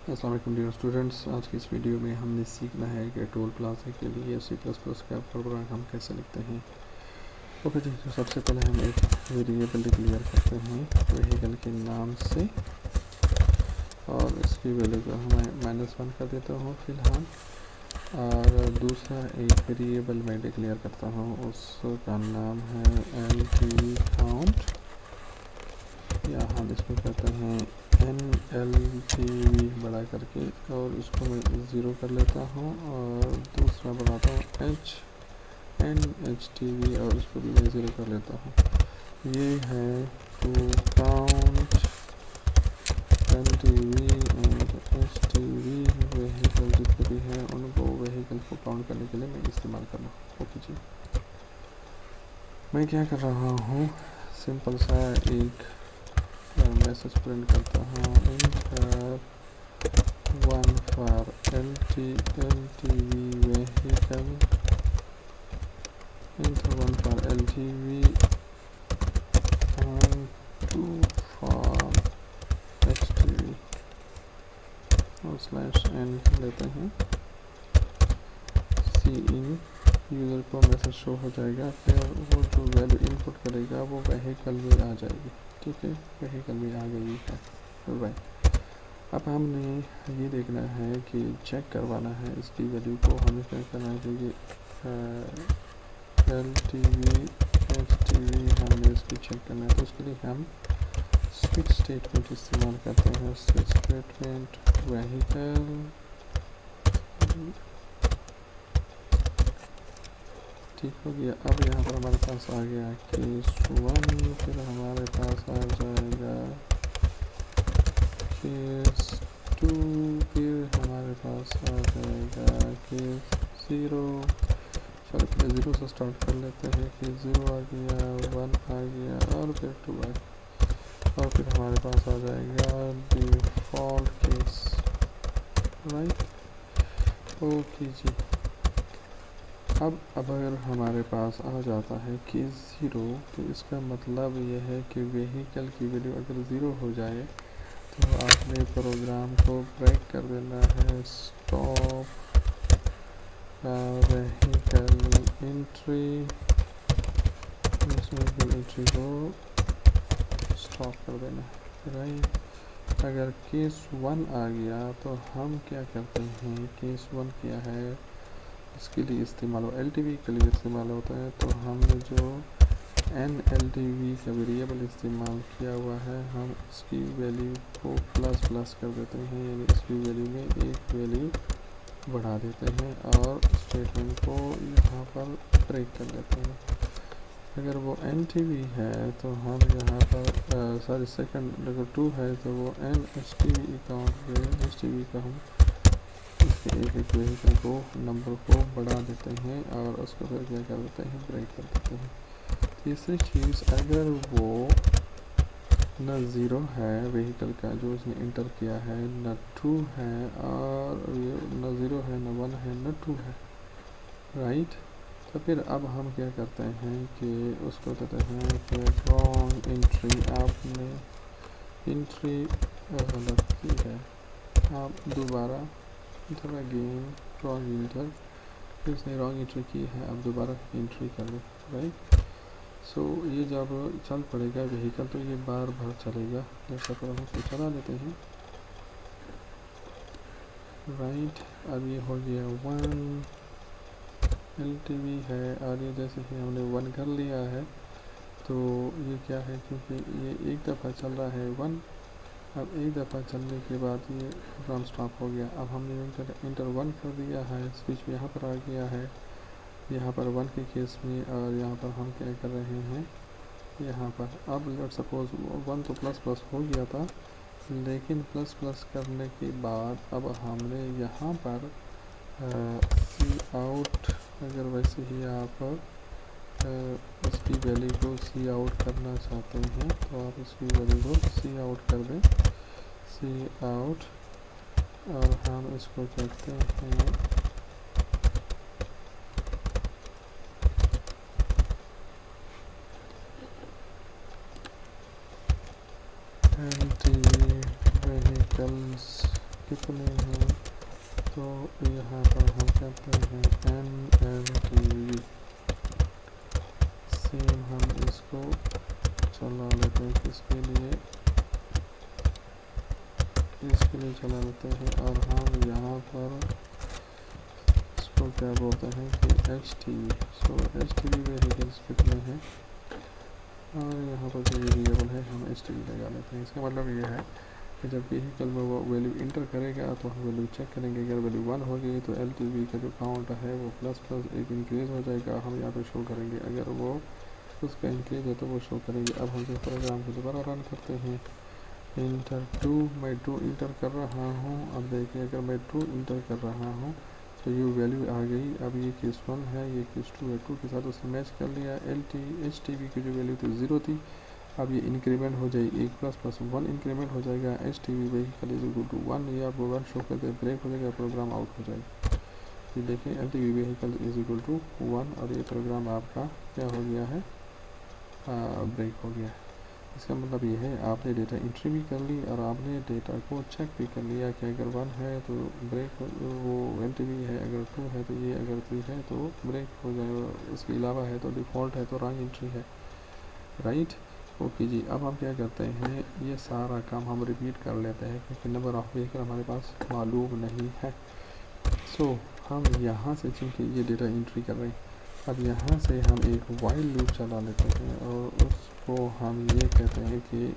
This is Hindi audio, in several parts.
अस्सलाम वालेकुम डियर स्टूडेंट्स। आज की इस वीडियो में हमने सीखना है कि टोल प्लाजा के लिए सी प्लस प्लस का प्रोग्राम हम कैसे लिखते हैं। ओके जी, तो सबसे पहले हम एक वेरिएबल डिक्लेयर करते हैं व्हीकल के नाम से और इसकी वैल्यू को हमें -1 कर देता हूँ फ़िलहाल। और दूसरा एक वेरिएबल मैं डिक्लेयर करता हूँ, उसका नाम है LTV काउंट, या हम इसको कहते हैं NLTV बड़ा करके, और इसको मैं 0 कर लेता हूँ। और दूसरा बनाता हूँ NHTV और इसको भी मैं 0 कर लेता हूँ। ये है to count NTV and HTV vehicle जितने भी हैं उनको व्हीकल को काउंट करने के लिए मैं इस्तेमाल कर रहा हूँ। ओके जी, मैं क्या कर रहा हूँ, सिंपल सा एक मैसेज प्रिंट करता हूँ, inter 1 for LTV vehicle, inter 1 for LTV and 2 for HTV और /n लेते हैं। सी इन यूज़र को मैसेज शो हो जाएगा, फिर वो जो वैल्यू इनपुट करेगा वो व्हीकल में आ जाएगी। ठीक है, व्हीकल में आ गई है। राइट, अब हमने ये देखना है कि चेक करवाना है इसकी वैल्यू को। हमें क्या करना है, क्योंकि LTV HTV हमने इसकी चेक करना है, तो उसके लिए हम स्विच स्टेटमेंट इस्तेमाल करते हैं। स्विच स्टेटमेंट व्हीकल, ठीक हो गया। अब यहाँ पर हमारे पास आ गया केस 1, फिर हमारे पास आ जाएगा केस 2, फिर हमारे पास आ जाएगा केस 0। चलो पहले 0 से स्टार्ट कर लेते हैं। केस 0 आ गया, 1 आ गया और फिर 2 आ गया, और फिर हमारे पास आ जाएगा डिफ़ॉल्ट केस। राइट, ओके जी। अब अगर हमारे पास आ जाता है केस 0, तो इसका मतलब यह है कि व्हीकल की वैल्यू अगर 0 हो जाए तो आपने प्रोग्राम को ब्रेक कर देना है। Stop vehicle entry, vehicle entry को स्टॉप कर देना है। राइट, अगर केस 1 आ गया तो हम क्या करते हैं, केस 1 क्या है, इसके लिए इस्तेमाल LTV के लिए इस्तेमाल होता है। तो हमने जो NLTV का वेरिएबल इस्तेमाल किया हुआ है, हम इसकी वैल्यू को प्लस कर देते हैं, यानी इसकी वैल्यू में एक वैल्यू बढ़ा देते हैं और स्टेटमेंट को यहाँ पर ब्रेक कर देते हैं। अगर वो NTV है तो हम यहाँ पर सॉरी सेकंड अगर 2 है तो वो NHTV अकाउंट पे HTV का हम एक व्हीकल को नंबर को बढ़ा देते हैं और उसको फिर क्या कर देते हैं, ब्रेक कर देते हैं। तीसरी चीज़, अगर वो न 0 है व्हीकल का जो उसने इंटर किया है, न 2 है, और न 0 है, न 1 है, न 2 है। राइट, तो फिर अब हम क्या करते हैं कि उसको कहते हैं कि रॉन्ग एंट्री, आपने एंट्री गलत की है, आप दोबारा इंटर अगेन रॉन्ग इंटर, फिर उसने रॉन्ग एंट्री की है, आप दोबारा एंट्री कर लो। राइट, सो ये जब चल पड़ेगा व्हीकल तो ये बार बार चलेगा। जैसा पर हम उसको चला लेते हैं। राइट, अब ये हो गया 1 LTV है, और ये जैसे कि हमने 1 कर लिया है तो ये क्या है, क्योंकि ये एक दफ़ा चल रहा है 1, अब एक दफ़ा चलने के बाद ये प्रोग्राम स्टॉप हो गया। अब हमने इंटर 1 कर दिया है, स्विच यहाँ पर आ गया है, यहाँ पर 1 के केस में, और यहाँ पर हम क्या कर रहे हैं, यहाँ पर अब लेट सपोज 1 तो प्लस हो गया था, लेकिन प्लस करने के बाद अब हमने यहाँ पर सी आउट, अगर वैसे ही आप इसकी वैल्यू को सी आउट करना चाहते हैं तो आप इसकी वैल्यू को सी आउट कर दें, सी आउट, और हम इसको कहते हैं LTV व्हीकल्स कितने हैं, तो यहाँ पर हम कहते हैं NLTV। सेम हम इसको चला लेते हैं, इसके लिए चला लेते हैं, और हम यहाँ पर इसको क्या बोलते हैं कि HTV। सो HTV वेहिकल्स कितने हैं, और यहाँ पर जो वेरिएबल है हम HTV लगा लेते हैं। इसका मतलब ये है कि जब वेहिकल में वो वैल्यू इंटर करेगा तो हम वैल्यू चेक करेंगे। अगर वैल्यू 1 होगी तो LTV का जो काउंट है वो प्लस एक इंक्रीज़ हो जाएगा, हम यहाँ पे शो करेंगे। अगर वो उसका इंक्रीज है तो वो शो करेंगे। अब हम जो प्रोग्राम को दोबारा रन करते हैं, इंटर 2, मैं 2 इंटर कर रहा हूँ। अब देखिए अगर मैं 2 इंटर कर रहा हूँ तो ये वैल्यू आ गई। अब ये केस 1 है, ये केस 2 है, 2 के साथ उसने मैच कर लिया। HTV की जो वैल्यू थी 0 थी, अब ये इंक्रीमेंट हो जाएगी, 1 प्लस 1 इंक्रीमेंट हो जाएगा। HTV vehicle is equal to 1, ये आपको 1 शो करते ब्रेक हो जाएगा, प्रोग्राम आउट हो जाएगा। ये देखें LTV vehicle is equal to 1 और ये प्रोग्राम आपका क्या हो गया है, ब्रेक हो गया। इसका मतलब ये है आपने डेटा एंट्री भी कर ली और आपने डेटा को चेक भी कर लिया कि अगर 1 है तो ब्रेक वो LTV है, अगर 2 है तो ये, अगर 3 है तो ब्रेक हो जाएगा, इसके अलावा है तो डिफ़ॉल्ट है तो रॉन्ग एंट्री है, राइट। ओके जी, अब हम क्या करते हैं, ये सारा काम हम रिपीट कर लेते हैं क्योंकि नंबर ऑफ व्हीकल हमारे पास मालूम नहीं है। सो हम यहाँ से चूँकि ये डेटा एंट्री कर रहे हैं, अब यहाँ से हम एक वाइल लूप चला लेते हैं और उसको हम ये कहते हैं कि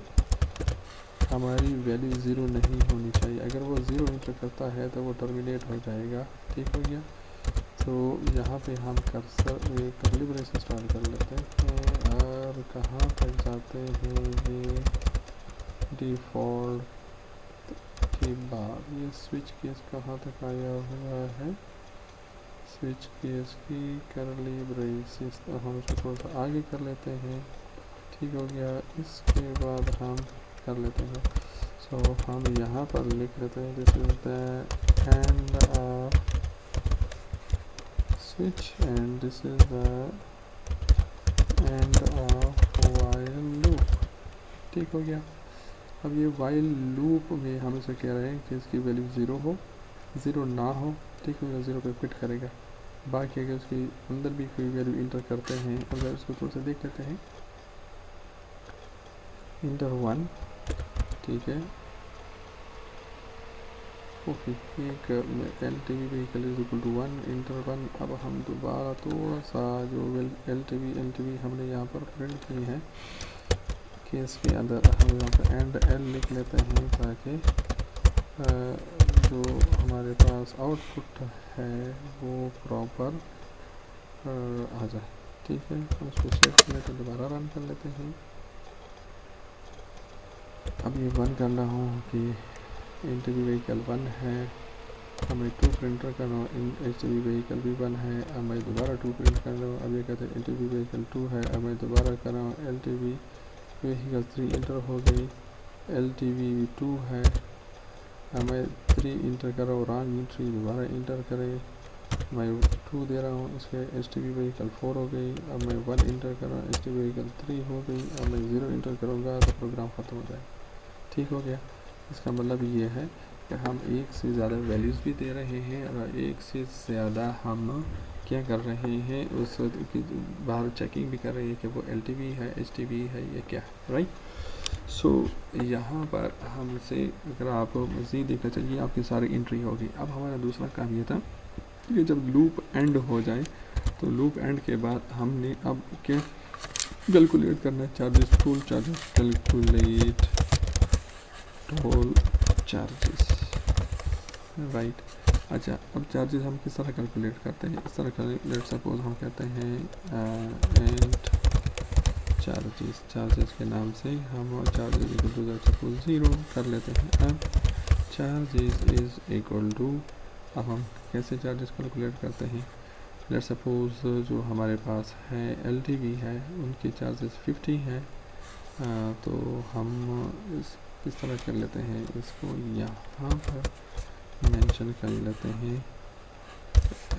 हमारी वैल्यू 0 नहीं होनी चाहिए। अगर वो 0 इंटर करता है तो वो टर्मिनेट हो जाएगा, ठीक हो गया। तो यहाँ पे हम कर्सर एक कर्ली ब्रेस स्टार्ट कर लेते हैं और कहाँ तक जाते हैं, ये डिफ़ॉल्ट के बाद ये स्विच केस कहाँ तक आया हुआ है, स्विच केस की कर्ली ब्रेसेस। अब हम उसको थोड़ा सा आगे कर लेते हैं, ठीक हो गया। इसके बाद हम कर लेते हैं, सो हम यहाँ पर लिख लेते हैं this is the end off switch and this is the end of while loop, ठीक हो गया। अब ये वाइल लूप में हम इसे कह रहे हैं कि इसकी वैल्यू 0 हो, 0 ना हो, ठीक हो गया, 0 पे क्विट करेगा। बाकी अगर उसके अंदर भी कोई वैल्यू इंटर करते हैं, अगर उसको थोड़ा सा देख लेते हैं, इंटर 1, ठीक है, ओके, एक LTV vehicle is equal to 1, inter 1। अब हम दोबारा थोड़ा सा जो LTV हमने यहाँ पर प्रिंट की है केस के अंदर, हम यहाँ पर एंड L लिख लेते हैं ताकि जो हमारे पास आउटपुट है वो प्रॉपर आ जाए, ठीक है। हम इसको सेव कर लेते हैं, दोबारा रन कर लेते हैं। अब ये 1 कर रहा हूँ कि LTV वेहिकल 1 है, अब मैं 2 प्रिंटर कर रहा हूँ, HTV वेहिकल भी 1 है, अब मैं दोबारा 2 प्रिंट कर रहा हूँ। अब ये कहते हैं LTV वेहिकल 2 है, अब मैं दोबारा कर रहा हूँ, LTV वेहिकल 3 इंटर हो गई, LTV 2 है, अब मैं 3 इंटर कर रहा हूँ, रॉन्ग एंट्री, दोबारा इंटर करें, मैं 2 दे रहा हूँ, इसके HTV वेहिकल 4 हो गई। अब मैं 1 इंटर कर रहा हूँ, HTV वेहिकल 3 हो गई। अब मैं 0 इंटर करूँगा तो प्रोग्राम ख़त्म हो जाएगा, ठीक हो गया। इसका मतलब ये है कि हम एक से ज़्यादा वैल्यूज़ भी दे रहे हैं और एक से ज़्यादा हम क्या कर रहे हैं, उस की बाहर चेकिंग भी कर रहे हैं कि वो LTV है, HTV है, ये क्या है, राइट। सो यहाँ पर हमसे अगर आप मज़ीद देखना चाहिए, आपकी सारी एंट्री होगी। अब हमारा दूसरा काम ये था कि जब लूप एंड हो जाए तो लूप एंड के बाद हमने अब क्या कैलकुलेट करना है, charges, toll charges, calculate toll charges, right. अच्छा, अब चार्जेस हम किस तरह कैलकुलेट करते हैं, इस तरह कैलकुलेट, सपोज हम कहते हैं एंड चार्जेस के नाम से हम चार्जेस इक्वल टू सपोज 0 कर लेते हैं। अब चार्जेस इज इक्वल टू, अब हम कैसे चार्जेस कैलकुलेट करते हैं, लेट सपोज जो हमारे पास है LTV है, उनके चार्जेस 50 हैं, तो हम इस तरह कर लेते हैं, इसको यहाँ पर मेंशन कर लेते हैं,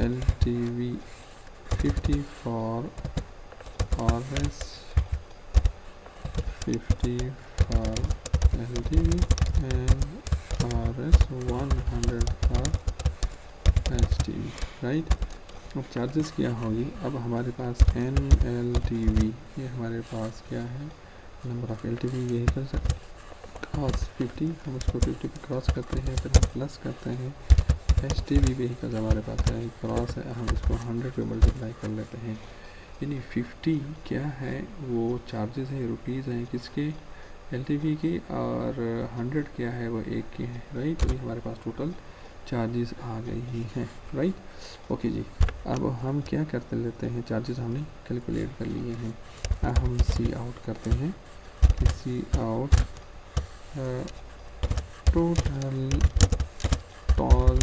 LTV 50 for RS, 50 for LTV and Rs100 for HTV, right. अब चार्जेस क्या होगी, अब हमारे पास NLTV, ये हमारे पास क्या है, number of LTV vehicles cross 50, हम उसको 50 पे क्रॉस करते हैं, फिर हम प्लस करते हैं। HTV व्हीकल्स हमारे पास है, क्रॉस है, हम इसको 100 पे मल्टीप्लाई कर लेते हैं। यानी 50 क्या है, वो चार्जेस हैं, रुपीज़ हैं किसके, LTV की, और 100 क्या है, वो एक के हैं, राइट। तो ये हमारे पास टोटल चार्जेस आ गई ही हैं, राइट। ओके जी, अब हम क्या करते लेते हैं, चार्जेस हमने कैलकुलेट कर लिए हैं। अब हम सी आउट करते हैं कि see out total toll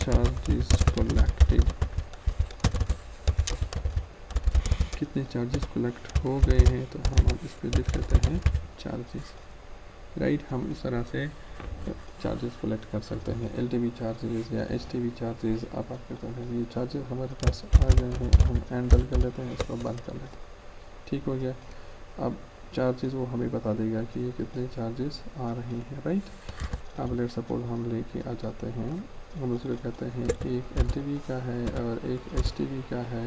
charges collected, कितने चार्जेस कलेक्ट हो गए हैं, तो हम इस पर लिख लेते हैं चार्जेस, राइट। हम इस तरह से चार्जेस कलेक्ट कर सकते हैं, LTV चार्जेस या HTV चार्जेस आप कर सकते हैं। ये चार्जेस हमारे पास आ गए हैं, हम हैंडल कर लेते हैं, इसको बंद कर लेते हैं, ठीक हो गया। अब चार्जेस वो हमें बता देगा कि ये कितने चार्जेस आ रहे हैं, राइट। अब लेट सपोज हम लेके आ जाते हैं, हम उसको कहते हैं एक LTV का है और एक HTV का है,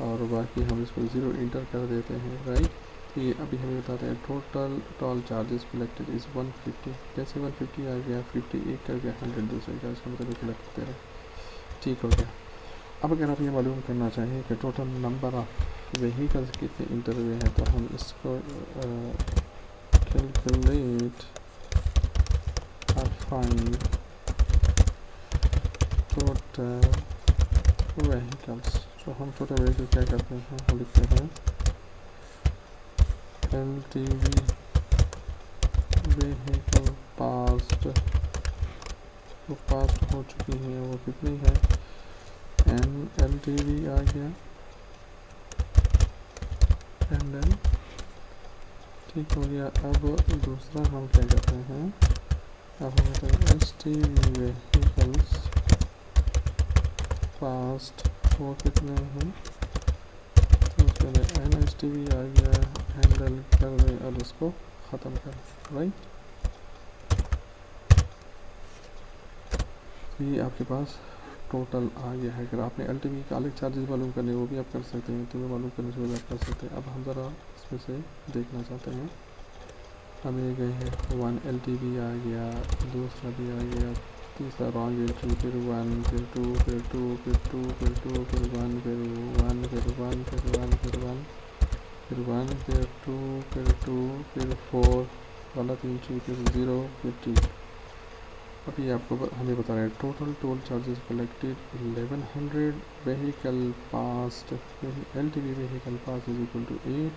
और बाकी हम इसको 0 इंटर कर देते हैं, राइट। तो ये अभी हमें बताते हैं total toll charges collected is 150, कैसे 150 आ गया, 50 एक का गया, 100 दूसरे का, इसका मतलब कलेक्ट करते रहे, ठीक हो गया। अब अगर आप ये मालूम करना चाहें कि टोटल नंबर ऑफ व्हीकल्स कितने इंटर हुए हैं, तो हम इसको कैलकुलेट और फाइंड टोटल व्हीकल्स। तो हम टोटल व्हीकल क्या करते हैं, हम लिखते हैं LTV व्हीकल पास्ट, वो पास्ट हो चुकी है, वो कितनी है, NLTV आ गया, NL, ठीक हो गया। अब दूसरा हम क्या करते हैं, अब हम कहते हैं HTV व्हीकल्स पास्ट, वो कितने हैं, तो उसके लिए NHTV आ गया, हैंडल कर दें और इसको ख़त्म कर दें, राइट। तो ये आपके पास टोटल आ गया है। अगर आपने LTV का अलग चार्जेस मालूम करने वो भी आप कर सकते हैं, तो मालूम करने से आप कर सकते हैं। अब हम ज़रा इसमें से देखना चाहते हैं, हम ये गए हैं 1 LTV आ गया, दूसरा भी आ गया, तीसरा रॉन्ग एंट्री, फिर 1, फिर 2, फिर 2, फिर 2, फिर 2, फिर 1, फिर 1, फिर 1, फिर 1, फिर 1, फिर 1, फिर 2, फिर 2, फिर 4 गलत एंट्री, फिर 0, फिर 2। अभी आपको हमें बता रहे हैं total toll charges collected 1100, vehicle past, LTV vehicle pass is equal to 8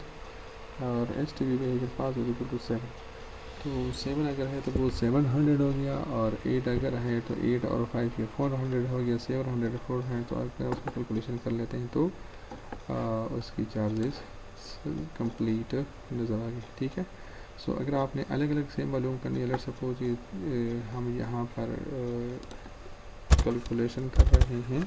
और HTV vehicle pass is equal to 7। तो 7 अगर है तो वो 700 हो गया, और 8 अगर है तो 8 और 5 ये 400 हो गया, 704 है। तो अगर उसकी कैलकुलेशन कर लेते हैं तो उसकी चार्जेस कंप्लीट नज़र आ गई, ठीक है। सो अगर आपने अलग अलग सेम मालूम करनी है, लेट्स सपोज ये हम यहाँ पर कैलकुलेशन कर रहे हैं,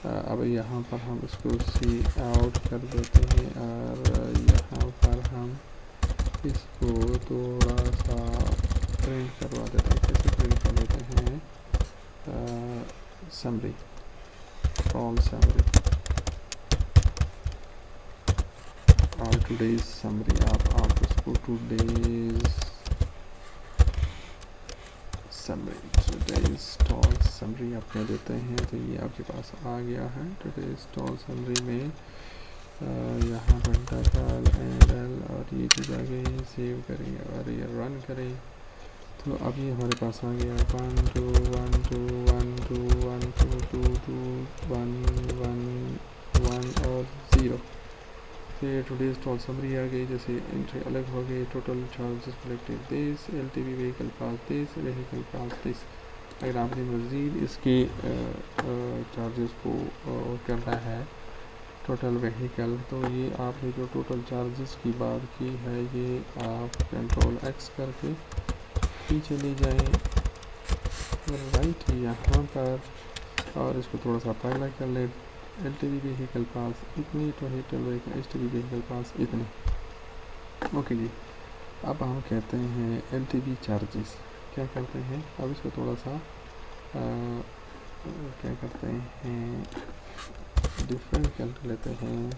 अब यहाँ पर हम इसको सी आउट कर देते हैं, और यहाँ पर हम इसको थोड़ा सा प्रिंट करवा देते हैं। कैसे प्रिंट कर देते हैं, समरी, ऑल समरी और टुडेज समरी, आप इसको today's summary, today's toll summary आप कह देते हैं, तो ये आपके पास आ गया है। टुडेज टॉल समरी में यहाँ पर टोटल एंडल और ये चीज़ आ गई, सेव करें और ये रन करें, तो अब ये हमारे पास आ गया 1 2 1 2 1 2 1 2 2 2 1 1 1 और 0। फिर टुडेज टोल समरी आ गई, जैसे एंट्री अलग हो गई, total charges collected this, LTV vehicle pass this, vehicle pass this. अगर आपने मज़ीद इसके चार्जेस को करना है टोटल व्हीकल, तो ये आपने जो टोटल चार्जेस की बात की है, ये आप कंट्रोल X करके पीछे ले जाएं, राइट यहाँ पर, और इसको थोड़ा सा पहला कर लें, LTV व्हीकल पास इतनी, टोटल व्हीकल HTV व्हीकल पास इतने। ओके जी, अब हम कहते हैं LTV चार्जेस क्या करते हैं, अब इसको थोड़ा सा क्या करते हैं, डिफरेंट कर लेते हैं,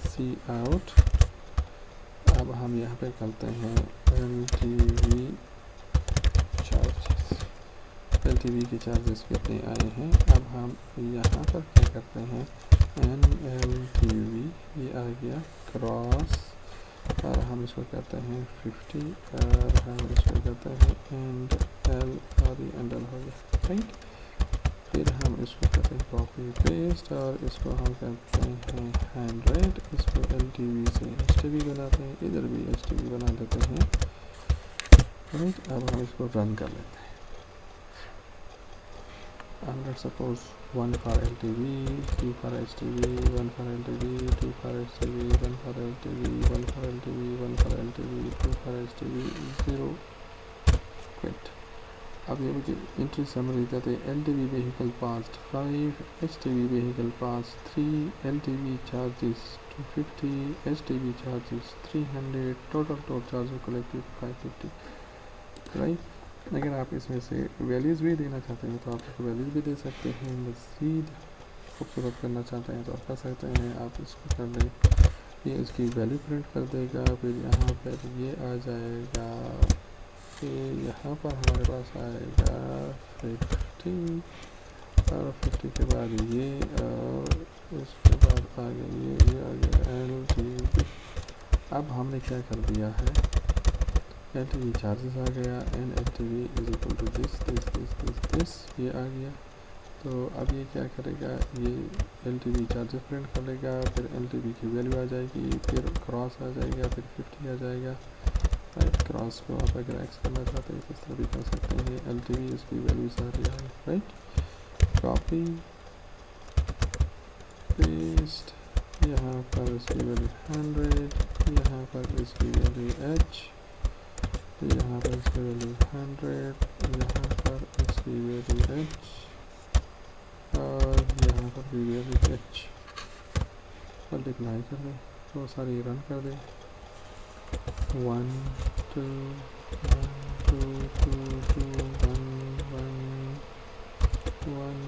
सी आउट। अब हम यहाँ पे करते हैं LTV चार्जेस, LTV के चार्जेस कितने आए हैं। अब हम यहाँ पर क्या करते हैं, NLTV ये आ गया क्रॉस, और हम इसको कहते हैं 50, और हम इसको कहते हैं एंड एल, और ये एंड एल हो गया, राइट। फिर हम इसको कहते हैं कॉपी पेस्ट, और इसको हम कहते हैं 100, इसको LTV से HTV बनाते हैं, इधर भी HTV बना देते हैं, राइट। अब हम इसको रन कर लेते हैं। let's suppose 1 for LTV, 2 for HTV, 1 for LTV, 2 for HTV, 1 for LTV, 1 for LTV, 1 for LTV, 2 for HTV, 0 quit। अब ये मुझे इंट्री समरी कहते हैं, LTV vehicle passed 5, HTV vehicle passed 3, LTV charges 250, HTV charges 300, total toll charges collected 550, right. अगर आप इसमें से वैल्यूज़ भी देना चाहते हैं तो आप इसको वैल्यूज़ भी दे सकते हैं, मज़ीद खूबसूरत करना चाहते हैं तो आप कर सकते हैं। आप इसको कर दें, ये इसकी वैल्यू प्रिंट कर देगा, फिर यहाँ पर ये आ जाएगा, फिर यहाँ पर हमारे पास आएगा 50, और 50 के बाद ये, और उसके बाद आ गया ये आ गया LTV। अब हमने क्या कर दिया है, LTV चार्जेस आ गया, and LTV is equal to this ये आ गया। तो अब ये क्या करेगा, ये LTV चार्जेस प्रिंट करेगा, फिर LTV की वैल्यू आ जाएगी, फिर क्रॉस आ जाएगा, फिर 50 आ जाएगा, राइट। क्रॉस को आप अगर एक्स करना चाहते हैं तो इस तरह भी कर सकते हैं, LTV इसकी वैल्यू सारी है, राइट। कॉपी पेस्ट, यहाँ पर इसकी वैल्यू 100, यहाँ पर इसकी वैल्यू H, यहाँ पर इसकी वैल्यू 100, यहाँ पर इसकी वैल्यू H, और यहाँ पर भी वैल्यू H। मल्टीप्लाई कर दें तो सारी रन कर दें, 1 2 1 2 2 2 1 1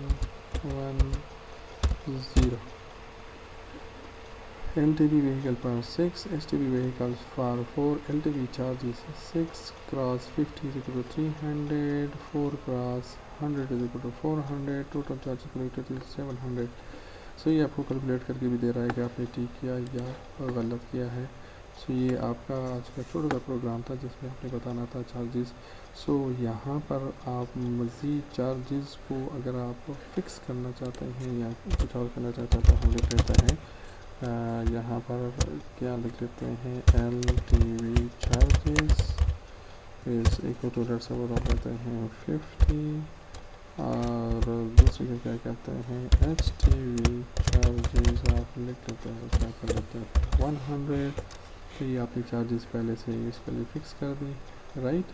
1 0। LTV vehicle per 6, HTV vehicles for 4, LTV charges 6, cross 50 is equal to 300, 4 cross 100 is equal to 400, total charges collected is 700। सो ये आपको कैलकुलेट करके भी दे रहा है कि आपने ठीक किया या गलत किया है। सो ये आपका आज का छोटा सा प्रोग्राम था जिसमें आपने बताना था चार्जेस। सो यहाँ पर आप मज़ीद चार्जेस को अगर आप फिक्स करना चाहते हैं या कुछ और करना चाहते हैं तो हम लिख लेते हैं, यहाँ पर क्या लिख लेते हैं, LTV चार्जेस इस इक्वल टू लेट्स सपोज आप लेते हैं 50, और दूसरे को क्या कहते हैं HTV चार्जेस आप लिख लेते हैं, उसमें कर लेते हैं 100। तो ये आपने चार्जेस पहले से इसके लिए फ़िक्स कर दी, राइट।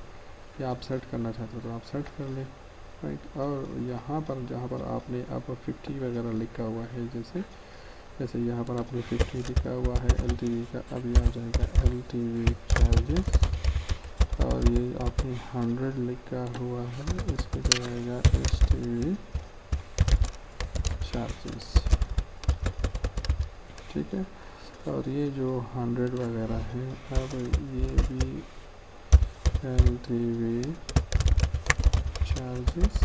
या आप सेट करना चाहते हो तो आप सेट कर लें, राइट। और यहाँ पर जहाँ पर आपने अब 50 वगैरह लिखा हुआ है, जैसे यहाँ पर आपने 50 लिखा हुआ है LTV का, अब ये आ जाएगा LTV चार्जेस, और ये आपने 100 लिखा हुआ है, इस पर जाएगा HTV चार्जेस, ठीक है। और ये जो 100 वगैरह है, अब ये भी LTV चार्जेस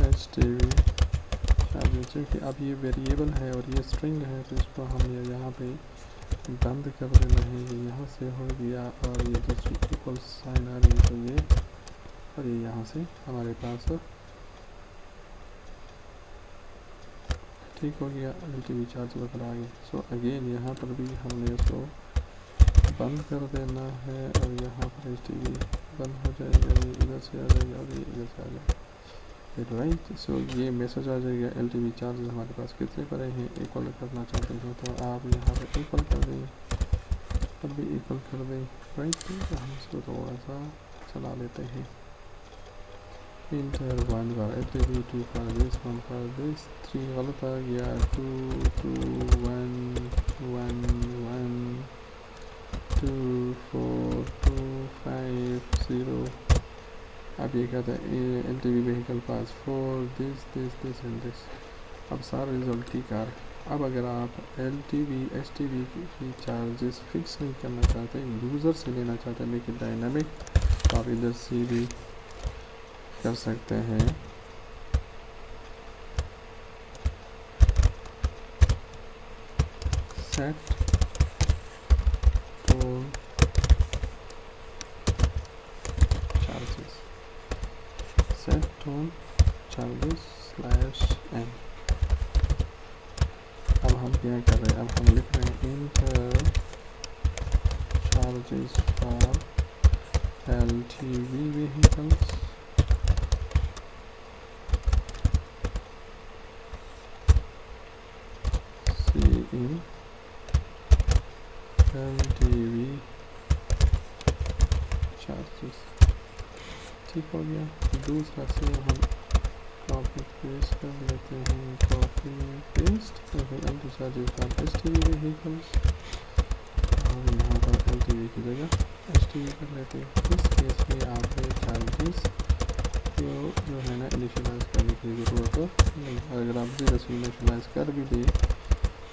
HTV चार्जेस, क्योंकि अब ये वेरिएबल है और ये स्ट्रिंग है तो इसको हम यहाँ पे बंद कर देना है, ये यहाँ से हो गया, और ये दूसरी इक्वल साइन आ रही है तो ये, और ये यहाँ से हमारे पास ठीक हो गया, LTV चार्ज वगैरह आ गए। सो अगेन यहाँ पर भी हमने इसको बंद कर देना है, और यहाँ पर HTV बंद हो जाएगा, ये इधर से आ जाएगा और ये इधर से आ जाएगा, राइट। सो ये मैसेज आ जाएगा LTV चार्जेस हमारे पास कितने पड़े हैं, इक्वल करना चाहते हो तो आप यहाँ पर इक्वल कर दें, पर भी इक्वल कर दें, राइट। तो हम इसको थोड़ा सा चला लेते हैं, inter 1 for LTV, 2 for this, 1 for this, 3 गलत आ गया, 2 2 1 1 1 2425 अब ये कहता है LTV vehicle pass 4 this and this. अब सारा रिजल्ट की कार। अब अगर आप LTV STV की चार्जेस फिक्स नहीं करना चाहते, यूज़र से लेना चाहते हैं मेक इट डायनामिक, तो आप इधर से भी कर सकते हैं। Set tone charges, set tone charges /n। अब हम क्या कर रहे हैं, अब हम लिख रहे हैं inter charges for LTV vehicles see in LTV charges. ठीक हो गया। दूसरा से हम कॉपी पेस्ट कर लेते हैं, copy paste LTV charges for STV vehicles और यहाँ पर LTV की जगह STV कर लेते हैं। इस केस में आपने चार्जेस जो है ना इनिशियलाइज करने की ज़रूरत नहीं। अगर आप 0 से इनिशियलाइज कर भी दें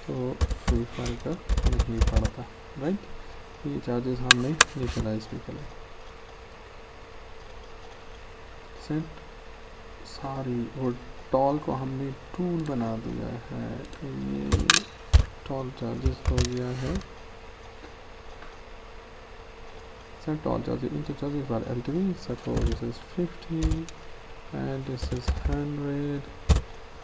तो कोई फर्क नहीं पड़ता, राइट। ये चार्जेस हमने इनिशियलाइज भी करें। सेट सारी और टॉल को हमने टूल बना दिया है, ये टॉल चार्जेस हो गया है। Set all charges into charges for LTV. Suppose this is 50 and this is 100.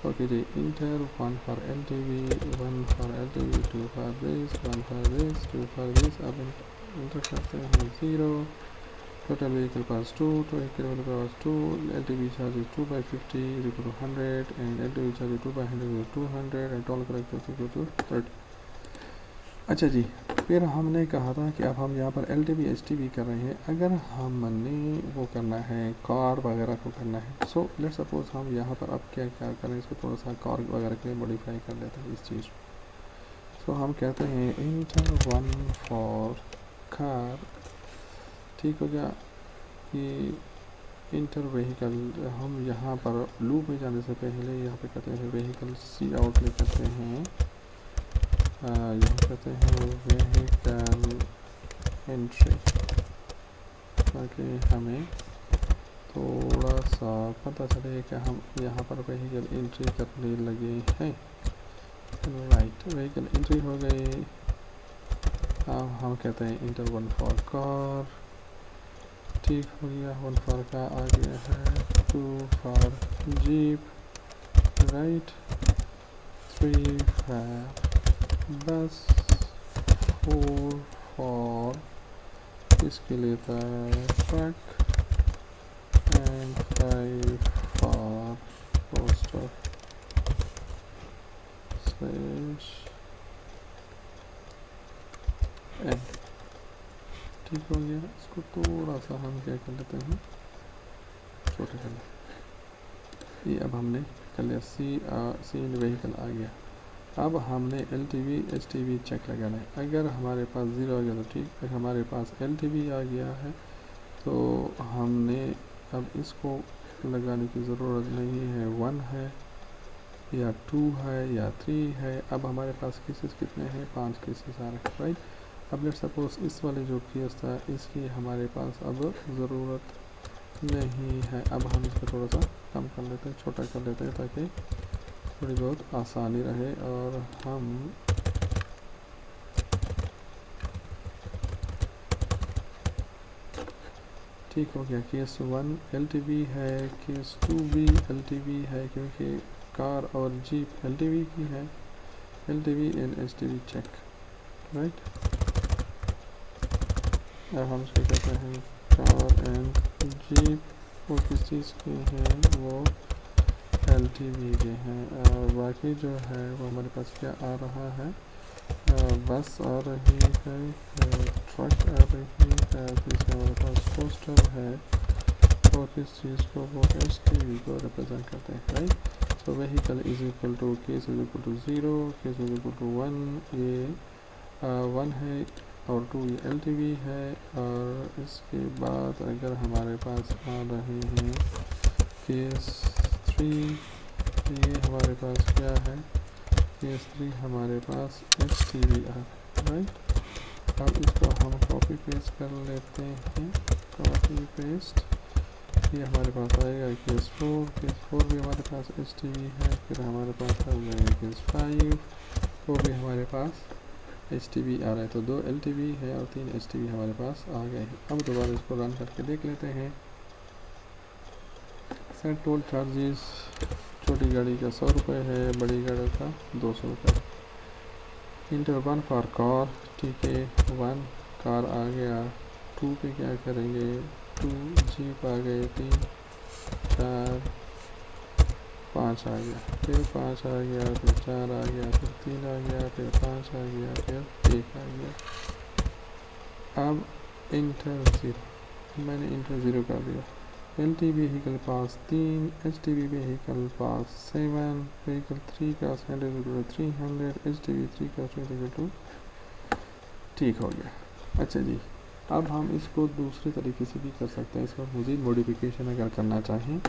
Okay, the enter 1 for LTV, 1 for LTV, 2 for this, 1 for this, 2 for this. अब enter करते हैं 0. Total vehicle cost 2, vehicle cost 2. LTV charges 2 by 50 is equal to 100 and LTV charges 2 by 100 is 200 and total correct is equal to 30. अच्छा जी, फिर हमने कहा था कि अब हम यहाँ पर LTV STV कर रहे हैं। अगर हमने वो करना है कार वगैरह को करना है, सो लेट्स सपोज हम यहाँ पर अब क्या करें, इसको थोड़ा सा कार वगैरह के लिए मॉडिफाई कर लेते हैं इस चीज़। सो हम कहते हैं इंटर 1 फॉर कार। ठीक हो गया। ये इंटर व्हीकल, हम यहाँ पर लूप में जाने से पहले यहाँ पे कहते हैं व्हीकल सी आउट ले करते हैं, यहाँ कहते हैं व्हीकल एंट्री, ताकि हमें थोड़ा सा पता चले कि हम यहाँ पर व्हीकल एंट्री करने लगे हैं। राइट, व्हीकल एंट्री हो गई। अब हम कहते हैं इंटर 1 फॉर कार। ठीक हो गया, 1 फॉर कार आ गया है, 2 फॉर जीप, राइट, 3 फॉर बस, 4 फॉर इसके लिए था truck and 5 for poster /n। ठीक हो गया। इसको थोड़ा सा हम क्या कर लेते हैं, छोटा कर लेते। ये अब हमने कर लिया, सी इन व्हीकल आ गया। अब हमने LTV STV चेक लगाना है। अगर हमारे पास 0 आ गया तो ठीक, अगर हमारे पास LTV आ गया है तो हमने अब इसको लगाने की ज़रूरत नहीं है, 1 है या 2 है या 3 है। अब हमारे पास केसेस कितने हैं, 5 केसेस आ रहे हैं, राइट। अब लेट्स सपोज इस वाले जो केस था इसकी हमारे पास अब ज़रूरत नहीं है। अब हम इसको थोड़ा सा कम कर लेते हैं, छोटा कर लेते हैं, ताकि थोड़ी बहुत आसानी रहे। और हम ठीक हो गया, केस 1 LTV है, केस 2 भी LTV है क्योंकि कार और जीप LTV की है। LTV and STV check, right. अब हम इसको कहते हैं कार एंड जीप, वो किस चीज़ के हैं, वो LTV के हैं। और बाकी जो है वो हमारे पास क्या आ रहा है, बस आ रही है, ट्रक आ रही है, जिसमें हमारे पास पोस्टर है, और किस चीज़ को, वो STV को रिप्रेजेंट करते हैं, right. So vehicle is equal to case is equal to 0, case is equal to 1, ये 1 है, और 2 ये LTV है। और इसके बाद अगर हमारे पास आ रहे हैं केस 3, ये हमारे पास क्या है, केस 3 हमारे पास HTVR, राइट। अब इसको हम कॉपी पेस्ट कर लेते हैं, कॉपी पेस्ट। ये हमारे पास आएगा केस 4, केस 4 भी हमारे पास HTV है। फिर हमारे पास आ जाएगा केस 5, वो भी हमारे पास HTV आ रहा है। तो 2 LTV है और 3 HTV हमारे पास आ गए हैं। अब दोबारा इसको रन करके देख लेते हैं। सेट टोल चार्जेस, छोटी गाड़ी का 100 रुपये है, बड़ी गाड़ी का 200 रुपये। इंटर 1 फॉर कार, ठीक है, 1 कार आ गया। 2 पे क्या करेंगे, 2 जीप आ गए, 3 4 5 आ गया, फिर 5 आ गया, फिर 4 आ गया, फिर 3 आ गया, फिर 5 आ गया, फिर 1 आ गया। अब इंटर 0, मैंने इंटर 0 कर दिया। LT व्हीकल पास 3, HTV व्हीकल पास 7, व्हीकल 3 का 300, HTV 3 का ठीक हो गया। अच्छा जी, अब हम इसको दूसरे तरीके से भी कर सकते हैं। इसका मज़ीद मॉडिफिकेशन अगर करना चाहें,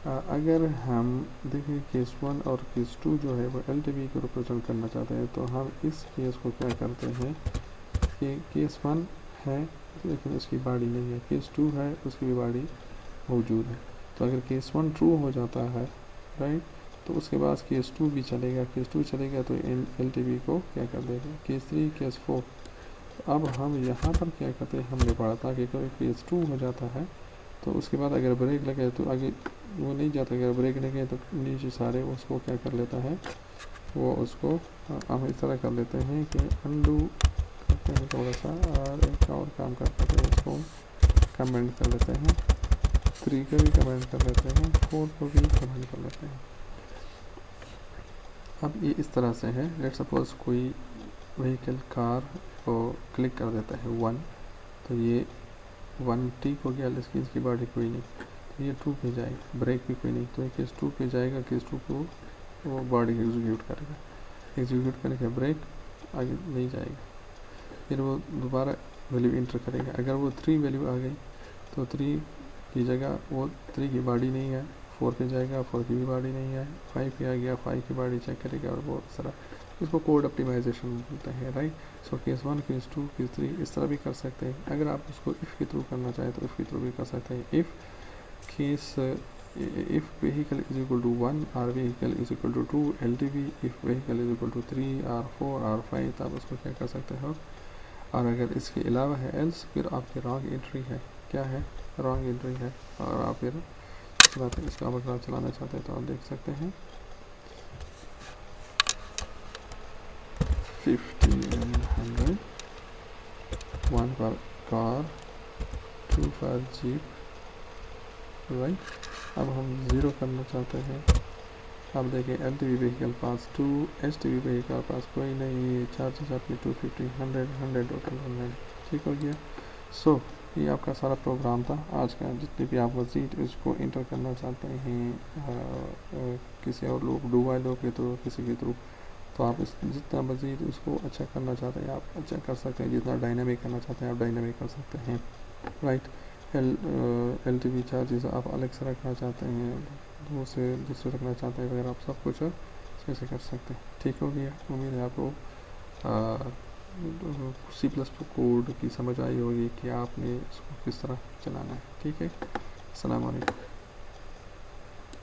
अगर हम देखें केस 1 और केस 2 जो है वो LTV को रिप्रेजेंट करना चाहते हैं, तो हम इस केस को क्या करते हैं कि केस 1 है लेकिन उसकी बॉडी नहीं है, केस 2 है उसकी भी बॉडी मौजूद है। तो अगर केस 1 ट्रू हो जाता है, राइट, तो उसके बाद केस 2 भी चलेगा, केस 2 चलेगा तो LTV को क्या कर देगा, केस 3, केस 4। अब हम यहाँ पर क्या करते हैं, हमने पढ़ा था कि कोई केस 2 हो जाता है तो उसके बाद अगर ब्रेक लगे तो आगे वो नहीं जाता, अगर ब्रेक लगे तो नीचे सारे उसको क्या कर लेता है, वो उसको हम इस तरह कर लेते हैं कि अंडू करते हैं थोड़ा सा, और एक और काम करते हैं, इसको कमेंट कर लेते हैं, 3 का भी कमेंट कर लेते हैं, 4 को भी कमेंट कर लेते हैं। अब ये इस तरह से है। लेट सपोज कोई व्हीकल कार को क्लिक कर देता है 1, तो ये 1 टिक हो गया, लेकिन इसकी बॉडी कोई नहीं, तो ये 2 पे जाएगा, ब्रेक भी कोई नहीं, तो ये केस 2 पे जाएगा, केस 2 को वो बॉडी एग्जीक्यूट करेगा, एग्जीक्यूट करके ब्रेक आगे नहीं जाएगा, फिर वो दोबारा वैल्यू इंटर करेगा। अगर वो 3 वैल्यू आ गई तो 3 की जगह वो 3 की बॉडी नहीं है, 4 पे जाएगा, 4 की भी बॉडी नहीं है, 5 पे आ गया, 5 की बॉडी चेक करेगा, और वो इस तरह, इसको कोड ऑप्टिमाइजेशन बोलते हैं, right. So case 1, case 2, case 3 इस तरह भी कर सकते हैं। अगर आप उसको इफ़ के थ्रू करना चाहें तो इफ़ के थ्रू भी कर सकते हैं। If case if vehicle is equal to 1 or vehicle is equal to 2 LTV, if vehicle is equal to 3 or 4 or 5, तो आप उसको क्या कर सकते हो। और अगर इसके अलावा है एल्स, फिर आपकी रॉन्ग एंट्री है, क्या है, रॉन्ग एंट्री है, और आप फिर इसका अगर आप चलाना चाहते हैं तो आप देख सकते हैं 50 and 100, 1 for car, 2 for jeep, right. अब हम 0 करना चाहते हैं। अब देखें LTV व्हीकल पास 2, HTV व्हीकल पास कोई नहीं, चार्जेस आपकी 250, 100 टोटल 100, ठीक हो गया। सो ये आपका सारा प्रोग्राम था आज का। जितने भी आप मज़ीद इसको इंटर करना चाहते हैं किसी और लोग डू वाई लोग के थ्रू, किसी के थ्रू, तो आप इस जितना मज़ीद उसको अच्छा करना चाहते हैं आप अच्छा कर सकते हैं, जितना डायनामिक करना चाहते हैं आप डायनामिक कर सकते हैं, राइट। LTV चार्जेस आप अलग से रखना चाहते हैं, दूसरे रखना चाहते हैं, अगर आप सब कुछ ऐसे कर सकते हैं, ठीक हो गया। उम्मीद है आपको C++ कोड की समझ आई होगी कि आपने इसको किस तरह चलाना है, ठीक है। अस्सलाम वालेकुम।